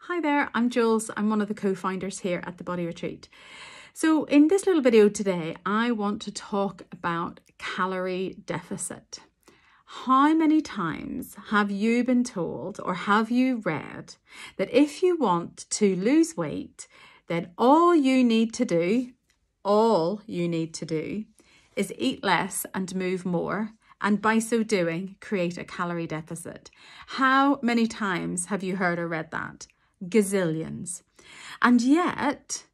Hi there, I'm Jules. I'm one of the co-founders here at the Body Retreat. So in this little video today, I want to talk about calorie deficit. How many times have you been told or have you read that if you want to lose weight, then all you need to do is eat less and move more, and by so doing, create a calorie deficit? How many times have you heard or read that? Gazillions. And yet,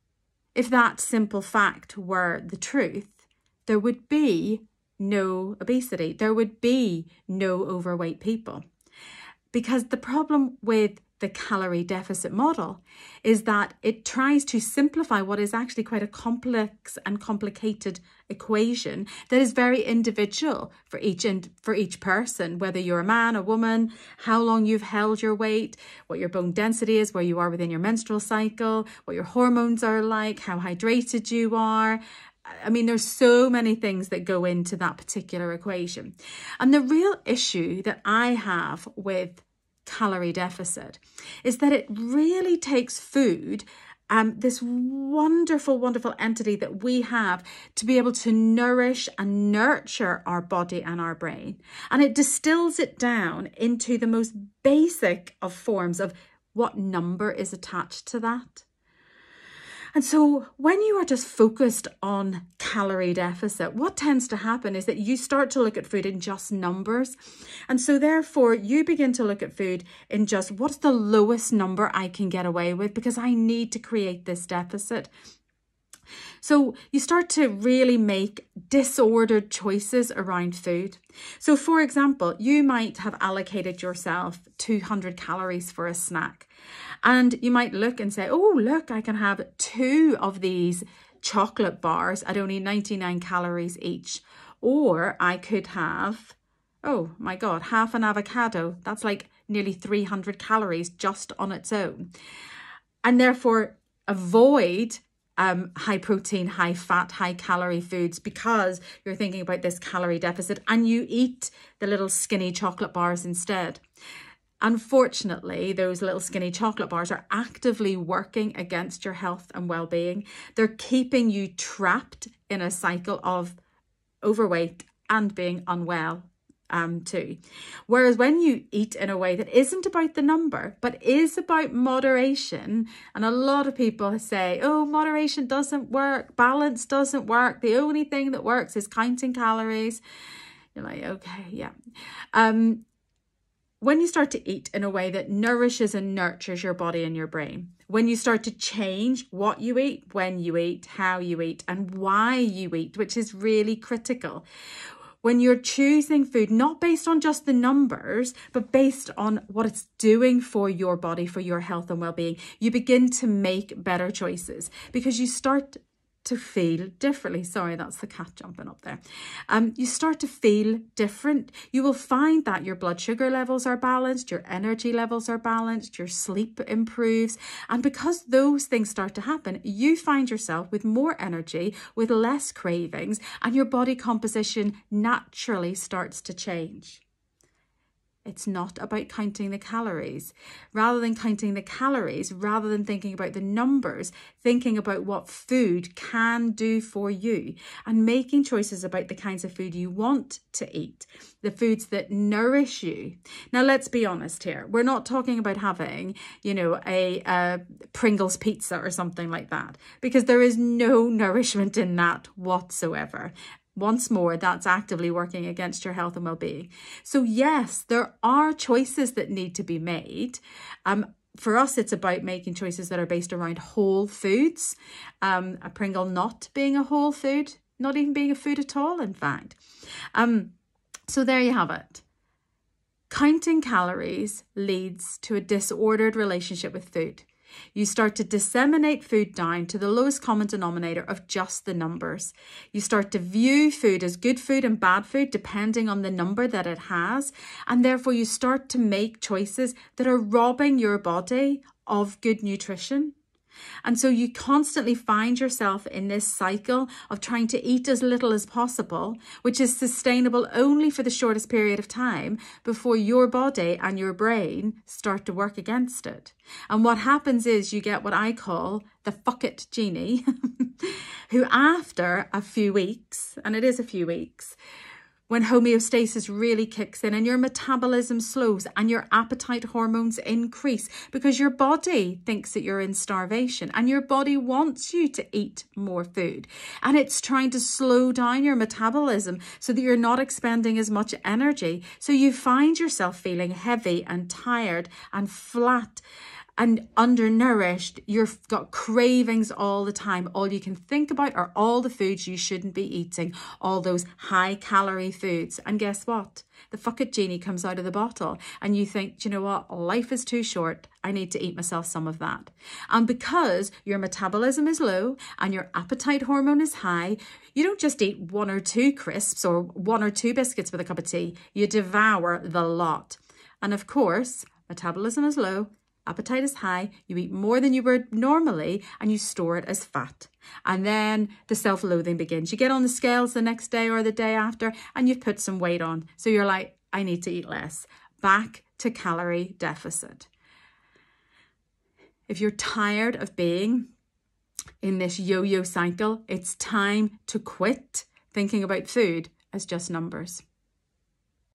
if that simple fact were the truth, there would be no obesity. There would be no overweight people. Because the problem with the calorie deficit model is that it tries to simplify what is actually quite a complex and complicated equation that is very individual for each person, whether you're a man, a woman, how long you've held your weight, what your bone density is, where you are within your menstrual cycle, what your hormones are like, how hydrated you are. I mean, there's so many things that go into that particular equation. And the real issue that I have with calorie deficit is that it really takes food, this wonderful entity that we have to be able to nourish and nurture our body and our brain. And it distills it down into the most basic of forms of what number is attached to that. And so when you are just focused on calorie deficit, what tends to happen is that you start to look at food in just numbers. And so therefore you begin to look at food in just what's the lowest number I can get away with because I need to create this deficit. So you start to really make disordered choices around food. So for example, you might have allocated yourself 200 calories for a snack. And you might look and say, oh, look, I can have 2 of these chocolate bars at only 99 calories each. Or I could have, oh my God, half an avocado. That's like nearly 300 calories just on its own. And therefore avoid high protein, high fat, high calorie foods because you're thinking about this calorie deficit and you eat the little skinny chocolate bars instead. Unfortunately, those little skinny chocolate bars are actively working against your health and well-being. They're keeping you trapped in a cycle of overweight and being unwell too. Whereas when you eat in a way that isn't about the number, but is about moderation, and a lot of people say, oh, moderation doesn't work, balance doesn't work, the only thing that works is counting calories. You're like, okay, yeah. When you start to eat in a way that nourishes and nurtures your body and your brain, when you start to change what you eat, when you eat, how you eat, and why you eat, which is really critical. When you're choosing food, not based on just the numbers, but based on what it's doing for your body, for your health and well-being, you begin to make better choices because you start to feel differently. Sorry, that's the cat jumping up there. You start to feel different. You will find that your blood sugar levels are balanced, your energy levels are balanced, your sleep improves. And because those things start to happen, you find yourself with more energy, with less cravings, and your body composition naturally starts to change. It's not about counting the calories. Rather than counting the calories, rather than thinking about the numbers, thinking about what food can do for you and making choices about the kinds of food you want to eat, the foods that nourish you. Now, let's be honest here. We're not talking about having, a Pringles pizza or something like that, because there is no nourishment in that whatsoever. Once more, that's actively working against your health and well-being. So yes, there are choices that need to be made. For us, it's about making choices that are based around whole foods. A Pringle not being a whole food, not even being a food at all, in fact. So there you have it. Counting calories leads to a disordered relationship with food. You start to disseminate food down to the lowest common denominator of just the numbers. You start to view food as good food and bad food depending on the number that it has. And therefore you start to make choices that are robbing your body of good nutrition. And so you constantly find yourself in this cycle of trying to eat as little as possible, which is sustainable only for the shortest period of time before your body and your brain start to work against it. And what happens is you get what I call the fuck it genie, who after a few weeks, and it is a few weeks, when homeostasis really kicks in and your metabolism slows and your appetite hormones increase because your body thinks that you're in starvation and your body wants you to eat more food. And it's trying to slow down your metabolism so that you're not expending as much energy. So you find yourself feeling heavy and tired and flat and undernourished. You've got cravings all the time. All you can think about are all the foods you shouldn't be eating, all those high calorie foods. And guess what? The fuck it genie comes out of the bottle and you think, do you know what? Life is too short. I need to eat myself some of that. And because your metabolism is low and your appetite hormone is high, you don't just eat 1 or 2 crisps or 1 or 2 biscuits with a cup of tea. You devour the lot. And of course, metabolism is low, appetite is high, you eat more than you would normally and you store it as fat. And then the self-loathing begins. You get on the scales the next day or the day after and you've put some weight on. So you're like, I need to eat less. Back to calorie deficit. If you're tired of being in this yo-yo cycle, it's time to quit thinking about food as just numbers.